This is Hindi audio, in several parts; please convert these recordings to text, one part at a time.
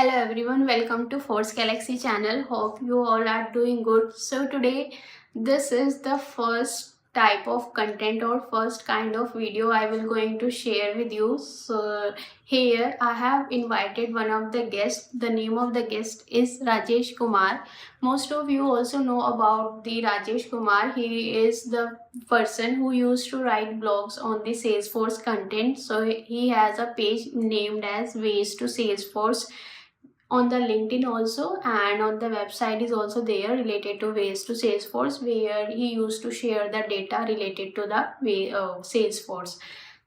Hello everyone, welcome to Force Galaxy channel. Hope you all are doing good. So today this is the first type of content or first kind of video I will going to share with you. So here I have invited one of the guests. The name of the guest is Rajesh Kumar. Most of you also know about the Rajesh Kumar. He is the person who used to write blogs on the Salesforce content. So he has a page named as Ways to Salesforce on the LinkedIn also, and on the website is also there related to Ways to Salesforce, where he used to share the data related to the Salesforce.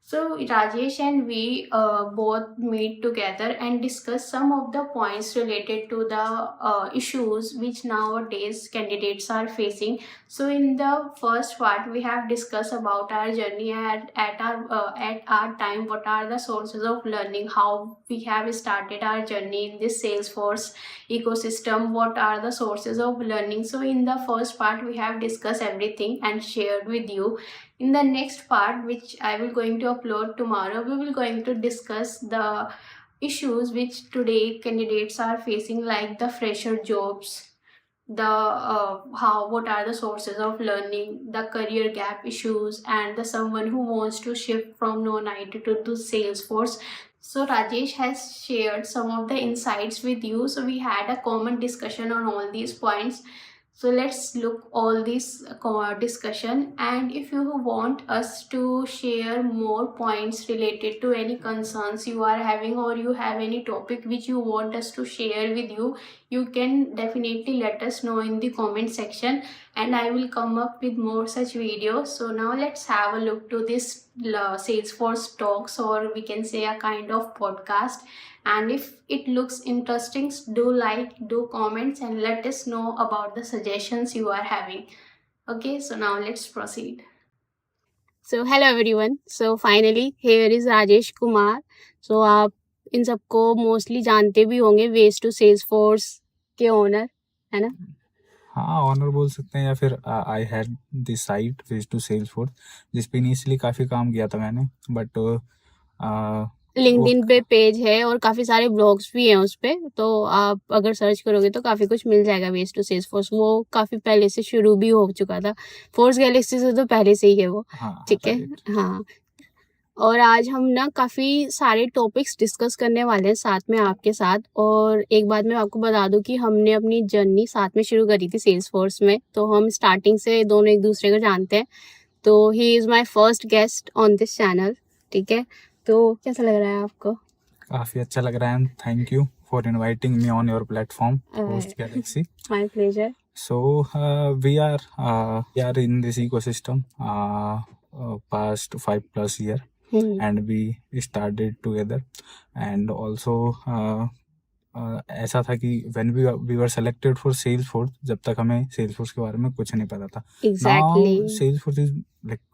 So Rajesh and we both meet together and discuss some of the points related to the issues which nowadays candidates are facing. So in the first part, we have discussed about our journey at our time. What are the sources of learning? How we have started our journey in this Salesforce ecosystem? What are the sources of learning? So in the first part, we have discussed everything and shared with you. In the next part, which I will going to upload tomorrow, we will going to discuss the issues which today candidates are facing, like the fresher jobs, the how what are the sources of learning, the career gap issues, and the someone who wants to shift from non-IT to Salesforce. So Rajesh has shared some of the insights with you. So we had a common discussion on all these points. So let's look all this discussion, and if you want us to share more points related to any concerns you are having, or you have any topic which you want us to share with you, you can definitely let us know in the comment section, and I will come up with more such videos. So now let's have a look to this Salesforce talks, or we can say a kind of podcast. And if it looks interesting, do like, do comments, and let us know about the suggestions you are having. Okay, so now let's proceed. So hello everyone. So finally here is Rajesh Kumar. So आप इन सबको मोस्टली जानते भी होंगे, वेज टू सेल्सफोर्स के ओनर, है ना? हाँ, ऑनर बोल सकते हैं, या फिर I had this site ways to Salesforce, जिस पे इनिशियली काफ़ी काम किया था मैंने, बट लिंक्डइन पे पेज है और काफी सारे ब्लॉग्स भी हैं उस पे, तो आप अगर सर्च करोगे तो काफी कुछ मिल जाएगा वेज टू सेल्सफोर्स। वो काफी पहले से शुरू भी हो चुका था, फोर्स गैलेक्सी से तो पहले से ही है वो। हाँ, ठीक है, हाँ। और आज हम ना काफ़ी सारे टॉपिक्स डिस्कस करने वाले हैं साथ में आपके साथ। और एक बात मैं आपको बता दूं कि हमने अपनी जर्नी साथ में शुरू करी थी सेल्सफोर्स में, तो हम स्टार्टिंग से दोनों एक दूसरे को जानते हैं। तो he is my first guest on this channel. ठीक है, तो कैसा लग रहा है आपको? काफ़ी अच्छा लग रहा है, thank you for inviting me on your platform force Galaxy. My pleasure. So we are in this ecosystem past 5+ year, and we started together, and also ऐसा था कि when we were selected for Salesforce, जब तक हमें Salesforce के बारे में कुछ नहीं पता था. Exactly. Now Salesforce is like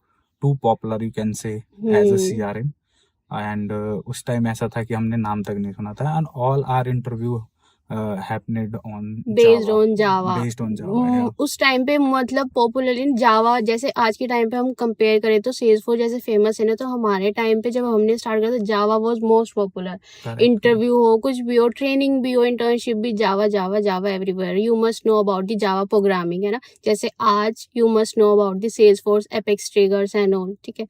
too popular, you can say, as a CRM, and उस टाइम ऐसा था कि हमने नाम तक नहीं सुना था, and all our interview happened on based Java. on Java. Based on Java, yeah. उस टाइम पे मतलब पॉपुलर इन जावा, जैसे आज के टाइम पे हम कंपेयर करें तो सेल्सफोर्स जैसे फेमस है ना, तो हमारे टाइम पे जब हमने स्टार्ट किया तो Java was most popular. Interview हो, कुछ भी हो, ट्रेनिंग भी हो, इंटर्नशिप भी, Java Java Java everywhere. You must know about the Java programming, है ना। जैसे आज you must know about the Salesforce Apex triggers and all. ठीक है,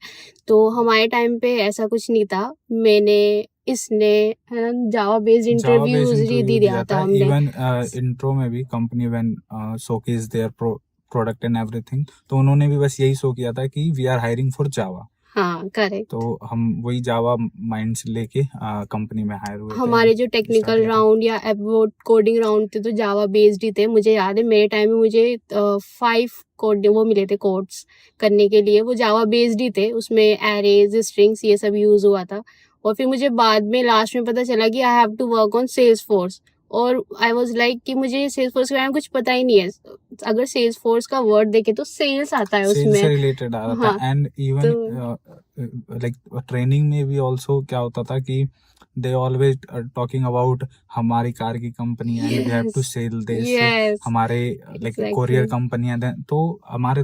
तो हमारे टाइम पे ऐसा कुछ नहीं था। मैंने इसने जावा बेस्ड इंटरव्यूज ही दिया था हमने। इवन इंट्रो में भी company when showcase their product and everything, तो उन्होंने भी बस यही शो किया था कि we are hiring for Java. हाँ, करेक्ट। तो हम वही जावा माइंड से लेके कंपनी में हायर हुए। हमारे जो टेक्निकल राउंड या कोडिंग राउंड थे तो जावा बेस्ड ही थे। मुझे याद है मेरे टाइम में मुझे 5 कोड वो मिले थे कोड्स करने के लिए, वो जावा बेस्ड ही थे। उसमें एरेज, स्ट्रिंग्स, ये सब यूज हुआ था। और फिर मुझे बाद में लास्ट में पता चला कि I have to work on Salesforce, और आई वाज लाइक कि मुझे सेल्सफोर्स के बारे में कुछ पता ही नहीं है। अगर सेल्सफोर्स का वर्ड देखे तो सेल्स आता है उसमें, सेल्स से रिलेटेड आ रहा था। एंड इवन लाइक ट्रेनिंग में भी ऑल्सो क्या होता था कि they always talking about हमारी कार की कंपनी है, we have to sell this, हमारे like कोरियर कंपनी है, तो हमारे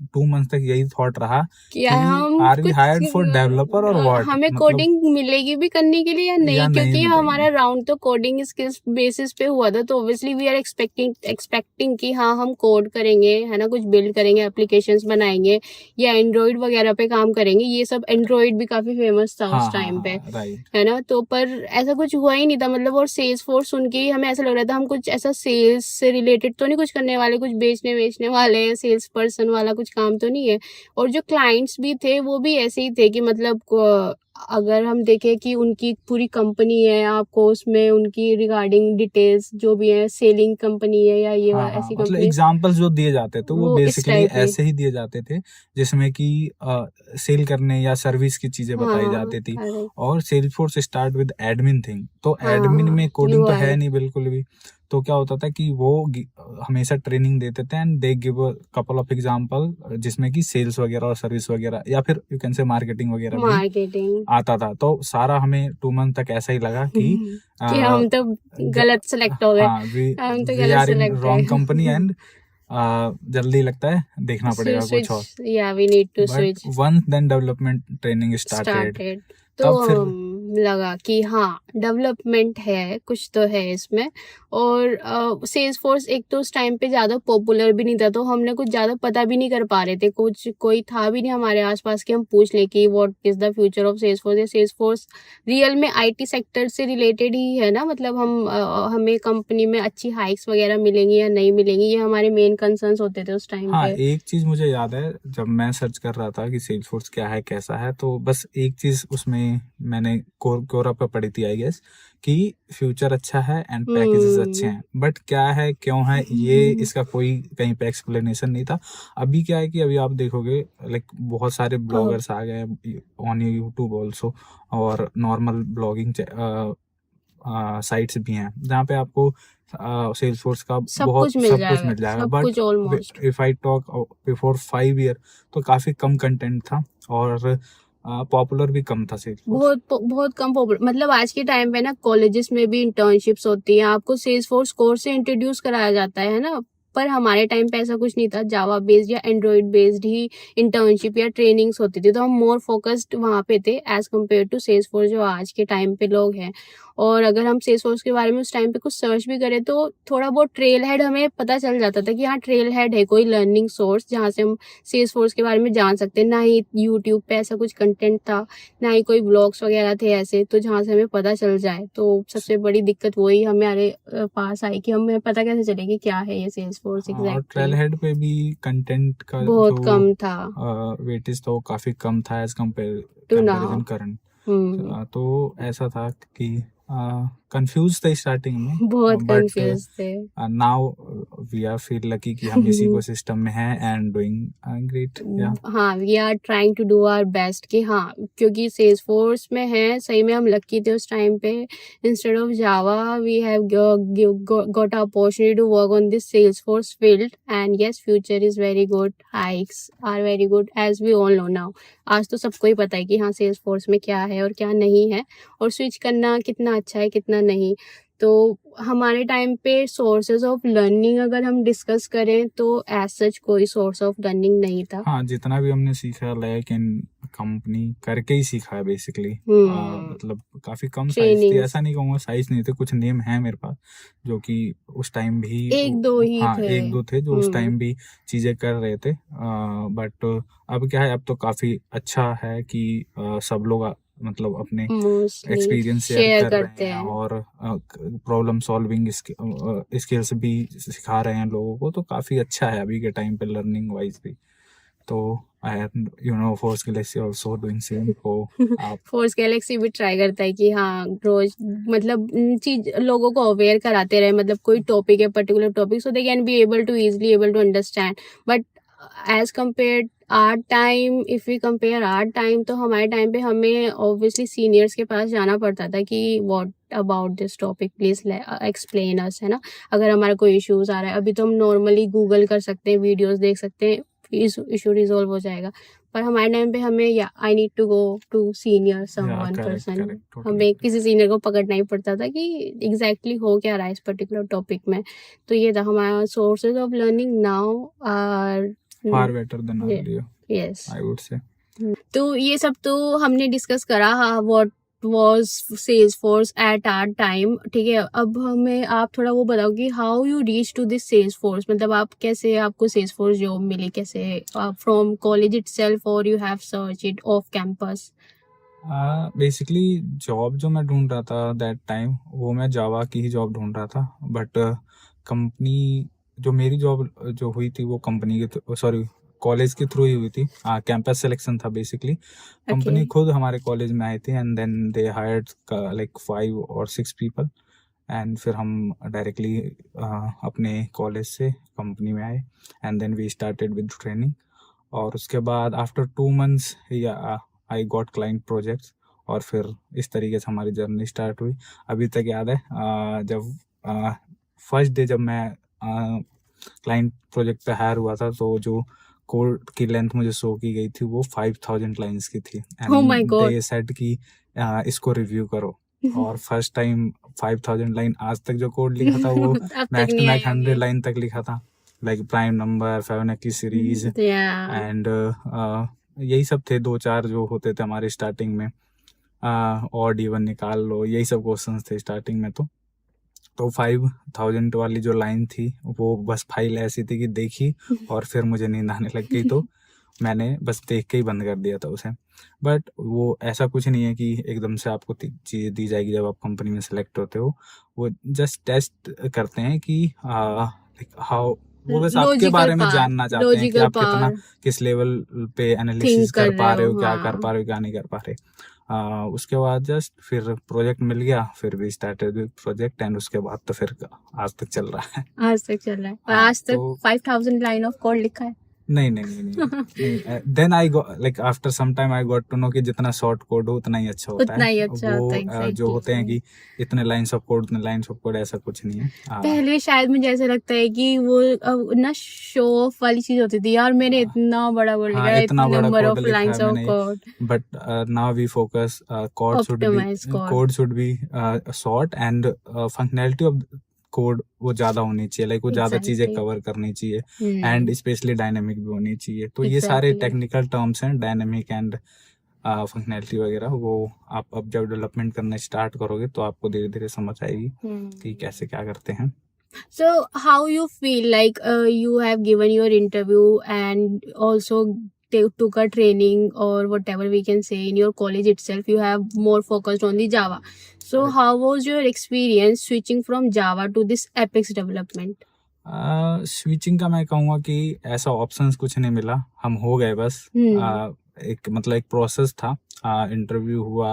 2 मंथ तक यही थॉट रहा कि कि हम आर वी कुछ हायर्ड फॉर डेवलपर और व्हाट, हमें मतलब कोडिंग मिलेगी भी करने के लिए या नहीं, या नहीं क्योंकि हमारा मिलेगी। राउंड तो कोडिंग स्किल्स बेसिस पे हुआ था, तो ऑब्वियसली वी आर एक्सपेक्टिंग कि हाँ हम कोड करेंगे, है ना, कुछ बिल्ड करेंगे, एप्लीकेशंस बनाएंगे या एंड्रॉइड वगैरह पे काम करेंगे। ये सब एंड्रॉइड भी काफी फेमस था हाँ उस हाँ टाइम पे, हाँ राइट। है ना। तो पर ऐसा कुछ हुआ ही नहीं था, मतलब। और सेल्स फोर्स सुन के ही हमें ऐसा लग रहा था हम कुछ ऐसा सेल्स से रिलेटेड तो नहीं कुछ करने वाले, कुछ बेचने वाले हैं, सेल्स पर्सन वाला कुछ काम तो नहीं है। और जो क्लाइंट्स भी थे वो भी ऐसे ही थे कि मतलब अगर हम देखें कि उनकी पूरी कंपनी है, आपको उसमें उनकी रिगार्डिंग डिटेल्स जो भी है, सेलिंग कंपनी है या ये हाँ हाँ ऐसी मतलब कंपनी, एग्जाम्पल्स जो दिए जाते थे वो वो इस बेसिकली टाइप की। ऐसे ही दिए जाते थे जिसमें कि सेल करने या सर्विस की चीजें बताई हाँ जाती थी। करेक्ट। और Salesforce start with admin thing, तो एडमिन हाँ में कोडिंग तो है UI। नहीं बिल्कुल भी। तो क्या होता था कि वो हमेशा ट्रेनिंग देते थे and they give a couple of example जिसमें कि सेल्स वगैरह और सर्विस वगैरह या फिर यू कैन से मार्केटिंग वगैरह भी मार्केटिंग। आता था। तो सारा हमें 2 मंथ तक ऐसा ही लगा कि कि हम तो गलत सेलेक्ट हो गए, हाँ हम तो वी गलत are in select wrong company है। एंड जल्दी लगता है देखना पड़ेगा कुछ और। स्विच, या we need to but switch once then development training started, started. तो तब फिर लगा कि हाँ डेवलपमेंट है, कुछ तो है इसमें। और सेल्स फोर्स एक तो उस टाइम पे ज़्यादा पॉपुलर भी नहीं था, तो हमने कुछ ज़्यादा पता भी नहीं कर पा रहे थे, कुछ कोई था भी नहीं हमारे आसपास कि हम पूछ ले कि what is the future of Salesforce. या सेल्स फोर्स रियल में IT सेक्टर से रिलेटेड ही है ना, मतलब हमें कंपनी में अच्छी हाइक्स वगैरह मिलेंगी या नहीं मिलेंगी, ये हमारे मेन कंसर्न्स होते थे उस टाइम हाँ पे। एक चीज मुझे याद है जब मैं सर्च कर रहा था कि सेल्सफोर्स क्या है कैसा है, तो बस एक चीज उसमें मैंने कोरा पे पढ़ी थी आई गेस कि फ्यूचर अच्छा है एंड पैकेजेस अच्छे हैं। बट क्या है क्यों है ये इसका कोई कहीं पे एक्सप्लेनेशन नहीं था। अभी क्या है कि अभी आप देखोगे लाइक बहुत सारे ब्लॉगर्स आ गए ऑन यूट्यूब ऑल्सो, और नॉर्मल ब्लॉगिंग साइट्स भी हैं जहाँ पे आपको सेल्सफोर्स का सब कुछ मिल सब कुछ जाएगा, मिल जाएगा। सब बट कुछ almost. If I talk before 5 year तो काफी कम कंटेंट था और पॉपुलर भी कम था सेल्सफोर्स। बहुत कम पॉपुलर, मतलब आज के टाइम पे ना कॉलेजेस में भी इंटर्नशिप्स होती हैं, आपको सेल्स फोर्स कोर्स से इंट्रोड्यूस कराया जाता है ना। पर हमारे टाइम पे ऐसा कुछ नहीं था, जावा बेस्ड या एंड्रॉइड बेस्ड ही इंटर्नशिप या ट्रेनिंग्स होती थी, तो हम मोर फोकस्ड वहाँ पे थे as compare to Salesforce जो आज के टाइम पे लोग हैं। और अगर हम सेल्स फोर्स के बारे में उस टाइम पे कुछ सर्च भी करें तो थोड़ा बहुत ट्रेल हेड हमें पता चल जाता था कि हाँ ट्रेल हेड है कोई लर्निंग सोर्स जहाँ से हम सेल्स फोर्स के बारे में जान सकते हैं। ना ही यूट्यूब पे ऐसा कुछ कंटेंट था, ना ही कोई ब्लॉग्स वगैरह थे ऐसे तो जहाँ से हमें पता चल जाए। तो सबसे बड़ी दिक्कत वही हमारे पास आई कि हमें पता कैसे चलेगी क्या है ये सेल्स फोर्स और एग्जैक्टली। ट्रेल हेड पे भी कंटेंट का बहुत जो कम था वेटेज तो काफी कम था as to now. Comparison current. तो ऐसा था कि कंफ्यूज थे स्टार्टिंग में, बहुत बट कंफ्यूज थे। Now we are feel lucky कि हम इसी को सिस्टम में हैं एंड डूइंग ग्रेट या। हाँ we are trying to do our best कि हाँ, क्योंकि सेल्स फोर्स में है, सही में हम लकी थे उस टाइम पे। Instead of Java we have got opportunity to work on this Salesforce field and yes future is very good, hikes are very good as we all know now. आज तो सबको ही पता है कि हाँ सेल्स फोर्स में क्या है और क्या नहीं है, और स्विच करना कितना अच्छा है कितना नहीं। तो हमारे टाइम पे सोर्सेज ऑफ लर्निंग अगर हम डिस्कस करें तो एज सच कोई सोर्स ऑफ लर्निंग नहीं था। हाँ जितना भी हमने सीखा लाइक इन कंपनी करके ही सीखा है बेसिकली। मतलब काफी कम साइज थी, ट्रेनिंग्स ऐसा नहीं कहूँगा साइज नहीं थे, कुछ नेम है मेरे पास जो कि उस टाइम भी एक दो ही हाँ थे। एक दो थे जो उस टाइम भी चीजें कर रहे थे। बट अब क्या है, अब तो काफी अच्छा है कि सब लोग मतलब अपने मोस्टली एक्सपीरियंस शेयर शेयर कर करते रहे हैं हैं। और प्रॉब्लम सॉल्विंग स्किल्स भी सिखा रहे हैं लोगों को, तो काफ़ी अच्छा है अभी के टाइम पे लर्निंग वाइज भी। तो I am force Galaxy also doing same. तो आप फोर्स गैलेक्सी भी ट्राई करता है कि हाँ रोज मतलब चीज लोगों को अवेयर कराते रहे, मतलब कोई टॉपिक है particular topic so they can be able to easily able to understand. But as compare our time, if we compare our time, तो हमारे टाइम पे हमें ऑब्वियसली सीनियर्स के पास जाना पड़ता था कि what about this topic please explain us, है ना। अगर हमारा कोई इश्यूज आ रहा है, अभी तो हम नॉर्मली गूगल कर सकते हैं, वीडियोस देख सकते हैं, इशू रिजॉल्व हो जाएगा। पर हमारे टाइम पे हमें या I need to go to senior someone correct person, correct totally. हमें किसी सीनियर को पकड़ना ही पड़ता था कि एग्जैक्टली हो क्या रहा है इस पर्टिकुलर टॉपिक में। तो ये था हमारा sources of learning now are far better than earlier, yes. I would say. तो ये सब तो हमने डिस्कस करा what was Salesforce at our time, ठीक है। अब हमें आप थोड़ा वो बताओ कि how you reach to this Salesforce, मतलब आप कैसे, आपको सेल्सफोर्स जॉब मिली कैसे, फ्रॉम कॉलेज इटसेल्फ और you have search it off campus? Basically job जो मैं ढूंढ रहा था दैट टाइम, वो मैं जावा की ही जॉब ढूंढ रहा था, बट कंपनी जो मेरी जॉब जो हुई थी वो कंपनी के सॉरी कॉलेज के थ्रू ही हुई थी। कैंपस सिलेक्शन था बेसिकली। कंपनी खुद हमारे कॉलेज में आई थी and then they hired like 5 or 6 people and फिर हम डायरेक्टली अपने कॉलेज से कंपनी में आए and then we started with training. और उसके बाद after 2 months I got client projects और फिर इस तरीके से हमारी जर्नी स्टार्ट हुई। अभी तक याद है जब फर्स्ट डे जब मैं क्लाइंट प्रोजेक्ट पे हायर हुआ था तो जो कोड की लेंथ मुझे शो की गई थी वो 5000 लाइंस की थी Oh my and God. They said कि इसको रिव्यू करो। और फर्स्ट टाइम 5000 लाइन, आज तक जो कोड लिखा था वो अब तक मैक्स टू नहीं मैक्स आया 100 लाइन तक लिखा था, like prime number, Fibonacci series Yeah. And यही सब थे 2-4 जो होते थे हमारे स्टार्टिंग में। ऑड इवन निकाल लो, यही सब क्वेश्चंस थे स्टार्टिंग में। तो 5000 वाली जो लाइन थी वो बस फाइल ऐसी थी कि देखी और फिर मुझे नींद आने लग गई तो मैंने बस देख के ही बंद कर दिया था उसे। बट वो ऐसा कुछ नहीं है कि एकदम से आपको चीज़ दी जाएगी जब आप कंपनी में सेलेक्ट होते हो। वो जस्ट टेस्ट करते हैं कि हाउ, वो बस आपके Logical बारे में part, जानना चाहते हैं कि logical आप कितना part. किस लेवल पे एनालिसिस Think कर कर पा रहे रहे हो, हो, क्या हाँ. कर पा रहे हो, क्या नहीं कर पा रहे। उसके बाद जस्ट फिर प्रोजेक्ट मिल गया, फिर भी स्टार्टेड विद प्रोजेक्ट एंड उसके बाद तो फिर आज तक चल रहा है। आज तक चल रहा है और हाँ, आज तक तो 5000 लाइन ऑफ कोड लिखा है? नहीं। Then I got like after some time I got to know कि जितना शॉर्ट कोड हो उतना ही अच्छा होता उतना है। ही अच्छा वो होता है, जो होते हैं कि इतने लाइंस ऑफ कोड, उतने लाइंस ऑफ कोड, ऐसा कुछ नहीं है। पहले शायद मुझे ऐसा लगता है कि वो ना शो ऑफ वाली चीज होती थी, यार मैंने इतना बड़ा कोड लिखा है, इतना इतने बड़ा नंबर कोड ऑफ लिखा लाइंस है ऑफ मैंने, code. But now we focus Optimize code. Code should be short and functionality of code वो ज्यादा होनी चाहिए, लाइक वो ज्यादा चीजें Exactly. कवर करनी चाहिए एंड स्पेशली डायनेमिक भी होनी चाहिए। तो ये सारे Exactly. टेक्निकल टर्म्स हैं, डायनेमिक एंड फंक्शनैलिटी वगैरह, वो आप अब जब डेवलपमेंट करना स्टार्ट करोगे तो आपको धीरे धीरे समझ आएगी कि कैसे क्या करते हैं। So how you feel like you have given your interview and also took a training or whatever we can say in your college itself, you have more focused on the Java. So Right. how was your experience switching from Java to this Apex development? Switching का मैं कहूँगा कि ऐसा ऑप्शंस कुछ नहीं मिला, हम हो गए बस। एक मतलब एक प्रोसेस था, इंटरव्यू हुआ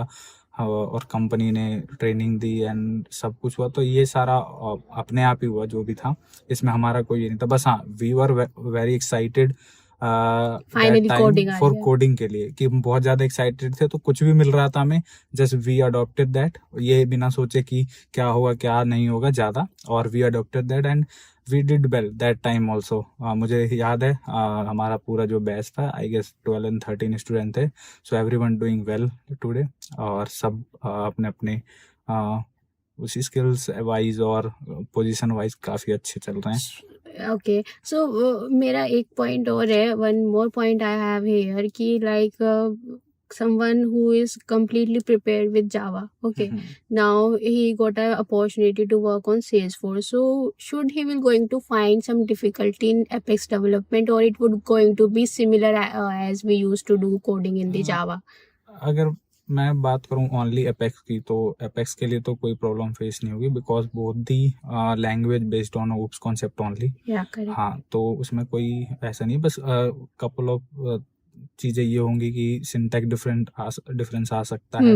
और कंपनी ने ट्रेनिंग दी एंड सब कुछ हुआ, तो ये सारा अपने आप ही हुआ जो भी था, इसमें हमारा कोई ये नहीं था। बस हाँ, we were very excited Finally coding आ फॉर गया। कोडिंग के लिए, कि हम बहुत ज़्यादा एक्साइटेड थे, तो कुछ भी मिल रहा था हमें, जस्ट वी अडॉप्टेड दैट, ये बिना सोचे कि क्या होगा क्या नहीं होगा ज़्यादा, और we adopted that and we did well that time also. मुझे याद है हमारा पूरा जो बैच था, आई गेस 12 and 13 स्टूडेंट थे, so everyone doing well today, और सब अपने अपने उसी स्किल्स वाइज और पोजीशन वाइज काफ़ी अच्छे चल रहे हैं। ओके, सो मेरा एक पॉइंट और है, one more point I have here कि like someone who is completely prepared with Java, okay, now he got an opportunity to work on Salesforce, so should he will going to find some difficulty in Apex development, or it would going to be similar as we used to do coding in the Java? अगर मैं बात करूं ओनली एपेक्स की, तो एपेक्स के लिए तो कोई प्रॉब्लम फेस नहीं होगी, because both the language based on OOPS concept only. हाँ, तो उसमें कोई ऐसा नहीं, बस कपल ऑफ चीज़ें ये होंगी कि सिंटैक्स डिफरेंस आ सकता है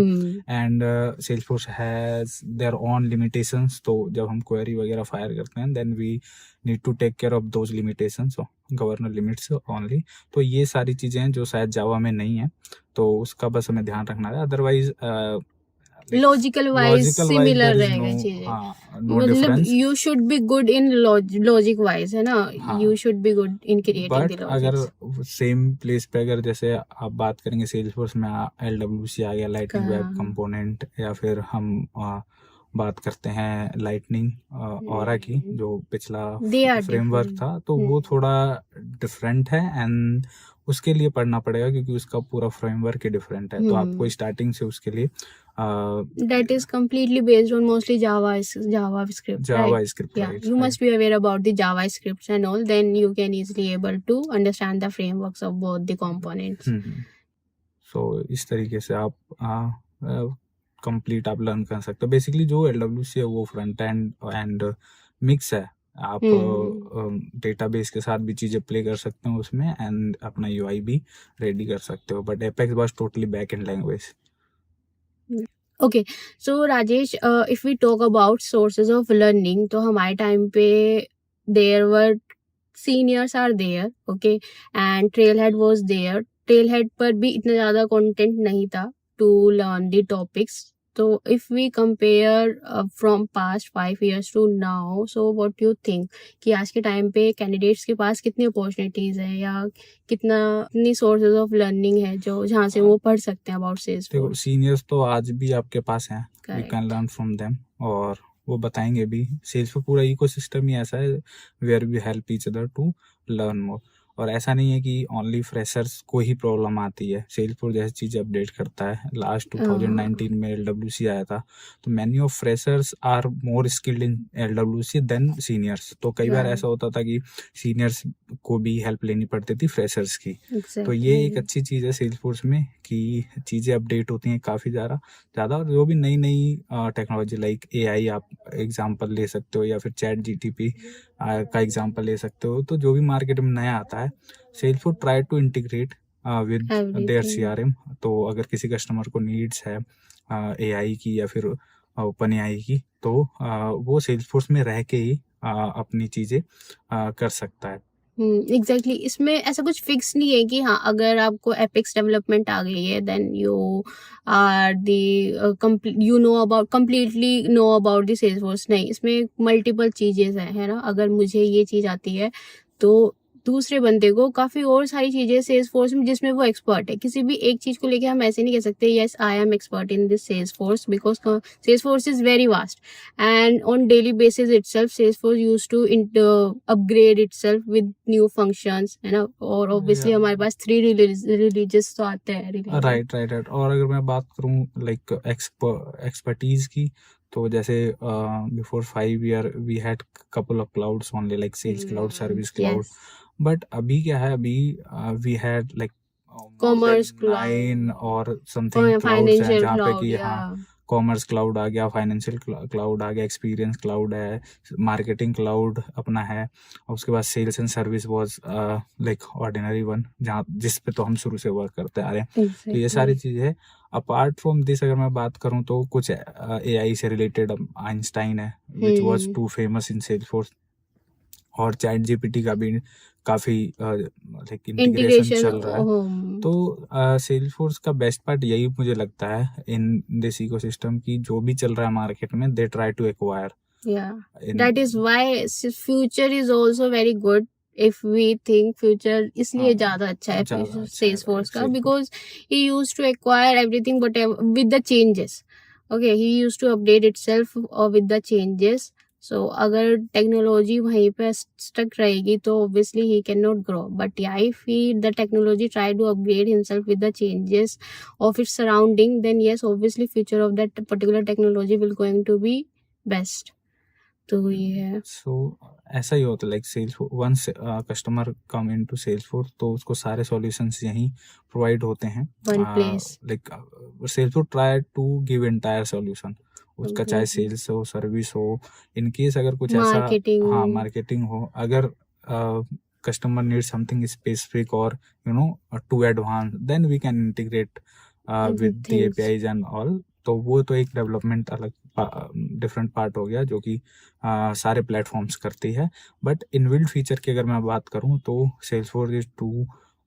and Salesforce has their own limitations, तो जब हम क्वेरी वगैरह फायर करते हैं then we need to take care of those limitations, governor limits only. तो ये सारी चीज़ें हैं जो शायद जावा में नहीं है, तो उसका बस हमें ध्यान रखना है। अदरवाइज लॉजिकल वाइज सिमिलर रहेगा चीजें, मतलब you should be good in logic wise, है ना, you should be good in creating the logics. अगर सेम प्लेस पे अगर जैसे आप बात करेंगे सेल्सफोर्स में LWC आ गया, लाइटनिंग वेब कंपोनेंट, या फिर हम बात करते हैं लाइटनिंग ऑरा की, जो पिछला फ्रेमवर्क था, तो वो थोड़ा डिफरेंट है एंड उसके लिए पढ़ना पड़ेगा क्योंकि उसका पूरा फ्रेमवर्क ही डिफरेंट है। तो आपको स्टार्टिंग से उसके लिए That is completely based on mostly JavaScript, Java right? Script, Yeah, right you must be aware about the JavaScripts and all. Then you can easily able to understand the frameworks of both the components. सो इस तरीके से आप कंप्लीट आप लर्न कर सकते हो। बेसिकली जो LWC है वो फ्रंट एंड मिक्स है। आप डेटाबेस के साथ भी चीज़ें प्ले कर सकते हो उसमें एंड अपना UI भी रेडी कर सकते हो, but Apex was totally back end language. Okay, so Rajesh, if we talk about sources of learning, तो हमारे टाइम पे there were seniors are there, okay, and Trailhead was there. Trailhead पर भी इतना ज़्यादा content नहीं था to learn the topics. So if we compare from past 5 years to now, so what do you think कि आज के टाइम पे कैंडिडेट्स के पास कितनी अपॉर्चुनिटीज हैं या कितनी सोर्सेज ऑफ लर्निंग है जो जहाँ से वो पढ़ सकते हैं अबाउट देखो सेल्सफोर्स? सीनियर्स तो आज भी आपके पास हैं, you Correct. Can learn from them और वो बताएंगे भी। सेल्स पे पूरा इकोसिस्टम ही ऐसा है where we help each other to learn more. और ऐसा नहीं है कि ओनली फ्रेशर्स को ही प्रॉब्लम आती है, सेल्सफोर्स जैसी चीज़ें अपडेट करता है। लास्ट 2019 में LWC आया था, तो many of freshers are more skilled in LWC than seniors. तो कई बार Right. ऐसा होता था कि सीनियर्स को भी हेल्प लेनी पड़ती थी फ्रेशर्स की। तो ये एक अच्छी चीज़ है सेल्सफोर्स में कि चीज़ें अपडेट होती हैं काफ़ी ज़्यादा। और जो भी नई नई टेक्नोलॉजी लाइक AI आप एग्जांपल ले सकते हो या फिर ChatGPT का एग्जांपल ले सकते हो। तो जो भी मार्केट में नया आता है Salesforce try to integrate with their CRM। तो अगर किसी कस्टमर को नीड्स है AI की या फिर OpenAI की, तो वो सेल्सफोर्स में रह के ही अपनी चीज़ें कर सकता है। एग्जैक्टली इसमें ऐसा कुछ फिक्स नहीं है कि हाँ अगर आपको एपिक्स डेवलपमेंट आ गई है then you are the you know about completely know about the Salesforce. नहीं, इसमें मल्टीपल चीजें हैं, है ना। अगर मुझे ये चीज आती है तो दूसरे बंदे को काफी और सारी चीजें सेल्सफोर्स में जिसमें वो एक्सपर्ट है। किसी भी एक चीज को लेके हम ऐसे नहीं कह सकते yes I am expert in this Salesforce because Salesforce is very vast and on daily basis itself Salesforce used to upgrade itself with new functions, है ना। और obviously Yeah. हमारे पास 3 releases तो आते हैं। राइट। और अगर मैं बात करूँ लाइक एक्सपर्टीज की, तो जैसे before 5 year we had couple of clouds only like sales cloud, service cloud. But अभी क्या है, अभी we had like Commerce 9 cloud और समथिंग क्लाउड्स हैं financial जहाँ पे cloud, कि yeah. हाँ कॉमर्स क्लाउड आ गया, फाइनेंशियल क्लाउड आ गया, एक्सपीरियंस क्लाउड है, मार्केटिंग क्लाउड अपना है, और उसके बाद sales and service was like ordinary one जहाँ जिस पे तो हम शुरू से वर्क करते आ रहे हैं। तो ये सारी चीज़ें है। अपार्ट फ्रॉम दिस अगर मैं बात करूँ तो कुछ AI से रिलेटेड आइंस्टाइन है which was too famous in Salesforce, और ChatGPT का भी काफ़ी लाइक इंटीग्रेशन चल रहा है। तो सेल्सफोर्स का बेस्ट पार्ट यही मुझे लगता है इन दिस इकोसिस्टम की, जो भी चल रहा है मार्केट में they try to acquire. that is why future is also very good if we think future इसलिए ज़्यादा अच्छा है Salesforce का because he used to acquire everything but with the changes. Okay, he used to update itself with the changes. So अगर टेक्नोलॉजी वहीं पे स्टक रहेगी तो obviously he cannot grow. But yeah, if the technology try to upgrade himself with the changes of its surrounding, then yes, obviously future of that particular technology will going to be best. तो ये है। सो ऐसा ही होता है like sales once customer come into Salesforce तो उसको सारे सॉल्यूशंस यहीं प्रोवाइड होते हैं one place. Like Salesforce try to give entire solution, उसका चाहे सेल्स हो, सर्विस हो, इन केस अगर कुछ ऐसा हाँ मार्केटिंग हो, अगर कस्टमर नीड समथिंग स्पेसिफिक और you know to advance then we can integrate with the APIs and all. तो वो तो एक डेवलपमेंट अलग डिफरेंट पार्ट हो गया जो कि सारे प्लेटफॉर्म्स करती है। बट इनबिल्ट फीचर की अगर मैं बात करूँ तो Salesforce is to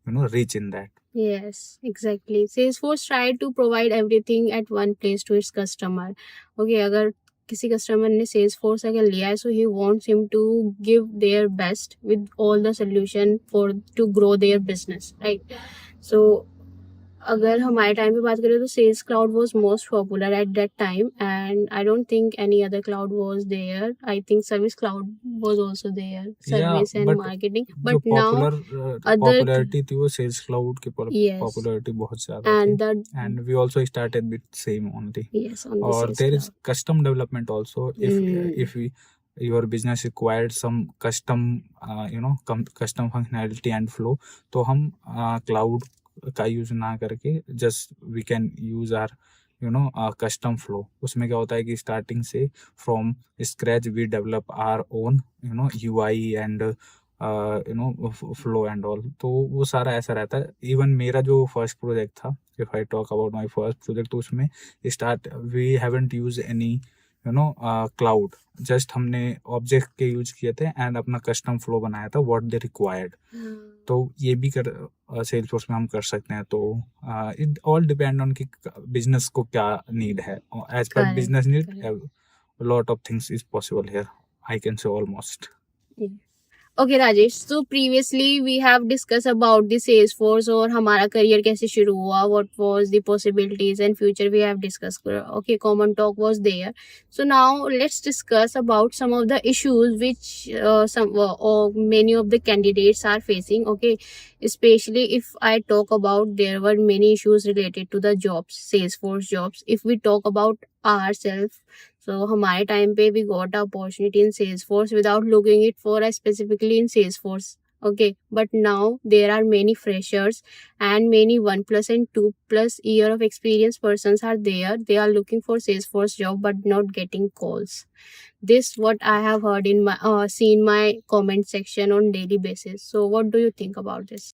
you know rich in that. Yes, exactly. Salesforce try to provide everything at one place to its customer. Okay, अगर किसी कस्टमर ने Salesforce अगर लिया है so he wants him to give their best with all the solution for to grow their business, right? So अगर हमारे टाइम पे बात करें तो sales cloud was most popular at that time and I don't think any other cloud was there. I think service cloud was also there, या सर्विस एंड बट मार्केटिंग, जो बट नाउ अदर पॉपुलैरिटी थी वो सेल्स क्लाउड की yes पॉपुलैरिटी बहुत ज्यादा थी, and the and we also started with same only. yes on the Or sales there is cloud. custom development also. If your business required some custom custom functionality and flow, तो हम cloud का यूज ना करके just we can use our custom flow. उसमें क्या होता है कि स्टार्टिंग से from scratch we develop our own UI and flow and all. तो वो सारा ऐसा रहता है. इवन मेरा जो फर्स्ट प्रोजेक्ट था, if I talk about my first project, तो उसमें we haven't used any cloud. Just हमने ऑब्जेक्ट के यूज किए थे एंड अपना कस्टम फ्लो बनाया था व्हाट दे रिक्वायर्ड. तो ये भी कर सेल्सफोर्स में हम कर सकते हैं. तो इट ऑल डिपेंड ऑन कि बिजनेस को क्या नीड है. As per Correct, business need correct. Lot of things is possible here, I can say almost. Okay Rajesh, so previously we have discussed about the Salesforce और हमारा career कैसे शुरू हुआ, what was the possibilities and future we have discussed. Okay, common talk was there. So now let's discuss about some of the issues which or many of the candidates are facing. Okay, especially if I talk about there were many issues related to the jobs, Salesforce jobs. If we talk about ourselves, so हमारे टाइम पे we got a opportunity in Salesforce without looking it for specifically in Salesforce. Okay, but now there are many freshers and many 1+ and 2+ year of experience persons are there. They are looking for Salesforce job but not getting calls. This what I have heard in my seen my comment section on daily basis. So what do you think about this?